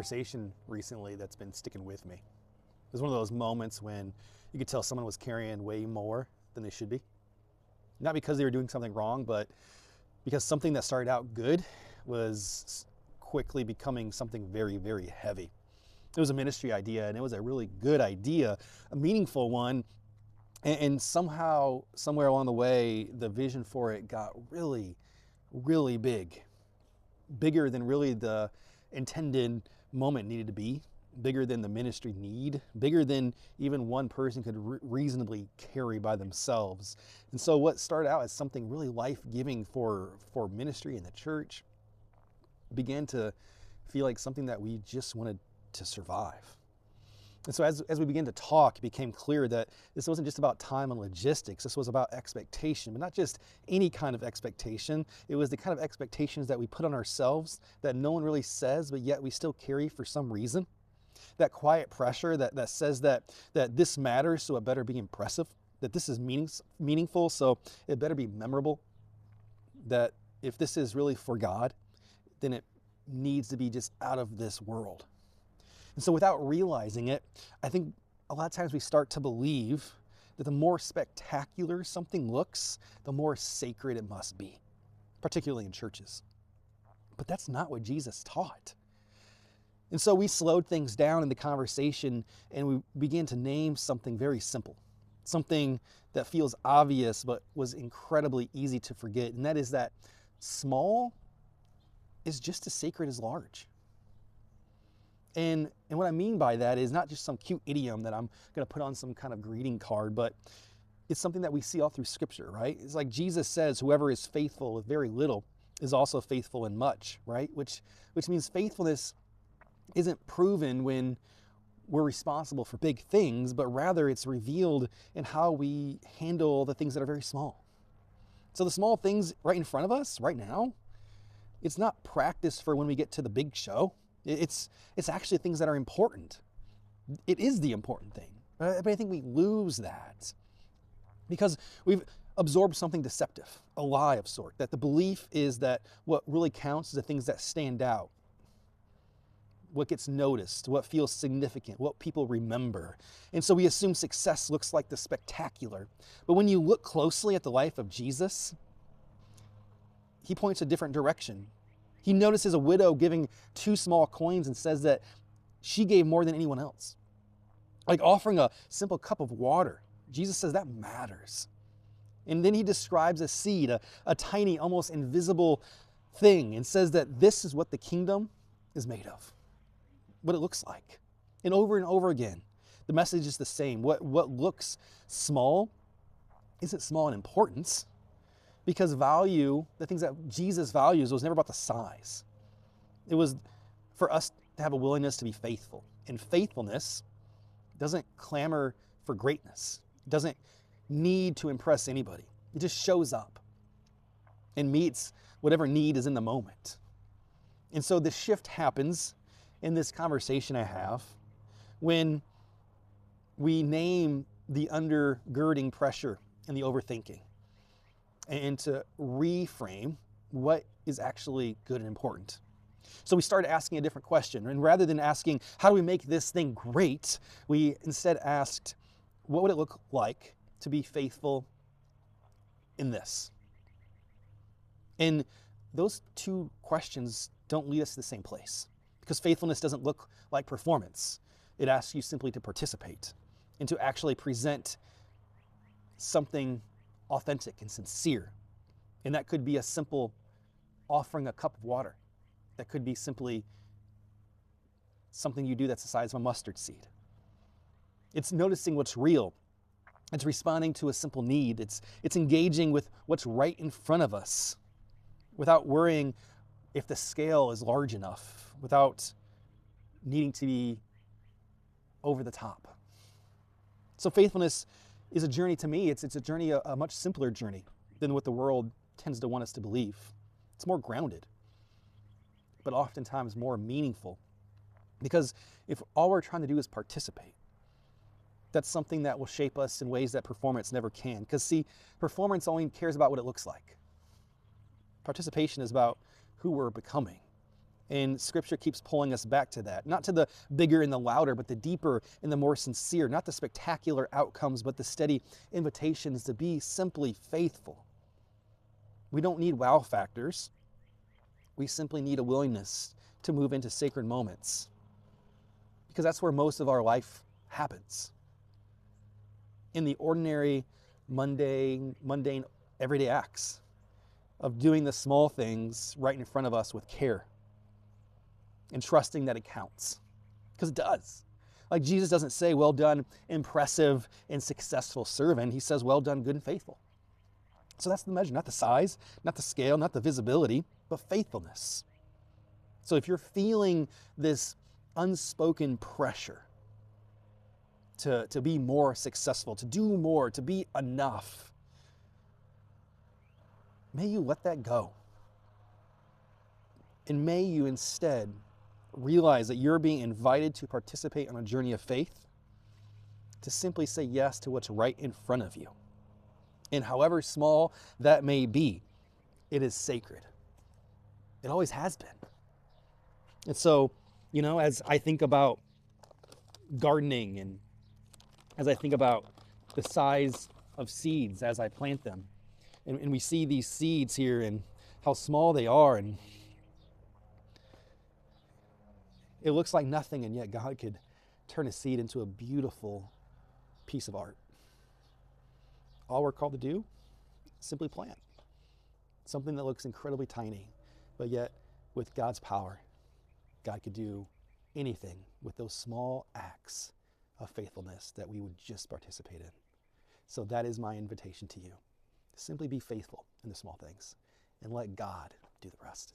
conversation recently that's been sticking with me. It was one of those moments when you could tell someone was carrying way more than they should be. Not because they were doing something wrong, but because something that started out good was quickly becoming something very, very heavy. It was a ministry idea, and it was a really good idea, a meaningful one. And somehow, somewhere along the way, the vision for it got really, really big. Bigger than really the intended moment needed to be, bigger than the ministry need, bigger than even one person could reasonably carry by themselves. And so what started out as something really life-giving for ministry in the church began to feel like something that we just wanted to survive. And so as we began to talk, it became clear that this wasn't just about time and logistics. This was about expectation, but not just any kind of expectation. It was the kind of expectations that we put on ourselves that no one really says, but yet we still carry for some reason. That quiet pressure that says that this matters, so it better be impressive, that this is meaningful, so it better be memorable, that if this is really for God, then it needs to be just out of this world. And so without realizing it, I think a lot of times we start to believe that the more spectacular something looks, the more sacred it must be, particularly in churches. But that's not what Jesus taught. And so we slowed things down in the conversation and we began to name something very simple, something that feels obvious but was incredibly easy to forget. And that is that small is just as sacred as large. And what I mean by that is not just some cute idiom that I'm going to put on some kind of greeting card, but it's something that we see all through Scripture, right? It's like Jesus says, whoever is faithful with very little is also faithful in much, right? Which means faithfulness isn't proven when we're responsible for big things, but rather it's revealed in how we handle the things that are very small. So the small things right in front of us right now, it's not practice for when we get to the big show. It's actually things that are important. It is the important thing. But I think we lose that because we've absorbed something deceptive, a lie of sort, that the belief is that what really counts is the things that stand out, what gets noticed, what feels significant, what people remember. And so we assume success looks like the spectacular. But when you look closely at the life of Jesus, he points a different direction. He notices a widow giving 2 small coins and says that she gave more than anyone else. Like offering a simple cup of water. Jesus says that matters. And then he describes a seed, a tiny, almost invisible thing, and says that this is what the kingdom is made of, what it looks like. And over again, the message is the same. What looks small isn't small in importance. Because value, the things that Jesus values, was never about the size. It was for us to have a willingness to be faithful. And faithfulness doesn't clamor for greatness. It doesn't need to impress anybody. It just shows up and meets whatever need is in the moment. And so the shift happens in this conversation I have when we name the undergirding pressure and the overthinking, and to reframe what is actually good and important. So we started asking a different question. And rather than asking, how do we make this thing great? We instead asked, what would it look like to be faithful in this? And those 2 questions don't lead us to the same place. Because faithfulness doesn't look like performance. It asks you simply to participate and to actually present something authentic and sincere. And that could be a simple offering a cup of water. That could be simply something you do that's the size of a mustard seed. It's noticing what's real. It's responding to a simple need. It's engaging with what's right in front of us without worrying if the scale is large enough, without needing to be over the top. So faithfulness is a journey to me. It's a journey, a much simpler journey than what the world tends to want us to believe. It's more grounded, but oftentimes more meaningful. Because if all we're trying to do is participate, that's something that will shape us in ways that performance never can. Because see, performance only cares about what it looks like. Participation is about who we're becoming. And Scripture keeps pulling us back to that. Not to the bigger and the louder, but the deeper and the more sincere. Not the spectacular outcomes, but the steady invitations to be simply faithful. We don't need wow factors. We simply need a willingness to move into sacred moments, because that's where most of our life happens. In the ordinary, mundane, everyday acts of doing the small things right in front of us with care and trusting that it counts, because it does. Like Jesus doesn't say, well done, impressive and successful servant. He says, well done, good and faithful. So that's the measure, not the size, not the scale, not the visibility, but faithfulness. So if you're feeling this unspoken pressure to be more successful, to do more, to be enough, may you let that go. And may you instead realize that you're being invited to participate on a journey of faith, to simply say yes to what's right in front of you. And however small that may be, it is sacred. It always has been. And so, as I think about gardening and as I think about the size of seeds as I plant them, and we see these seeds here and how small they are, and it looks like nothing, and yet God could turn a seed into a beautiful piece of art. All we're called to do is simply plant something that looks incredibly tiny, but yet with God's power, God could do anything with those small acts of faithfulness that we would just participate in. So that is my invitation to you. Simply be faithful in the small things and let God do the rest.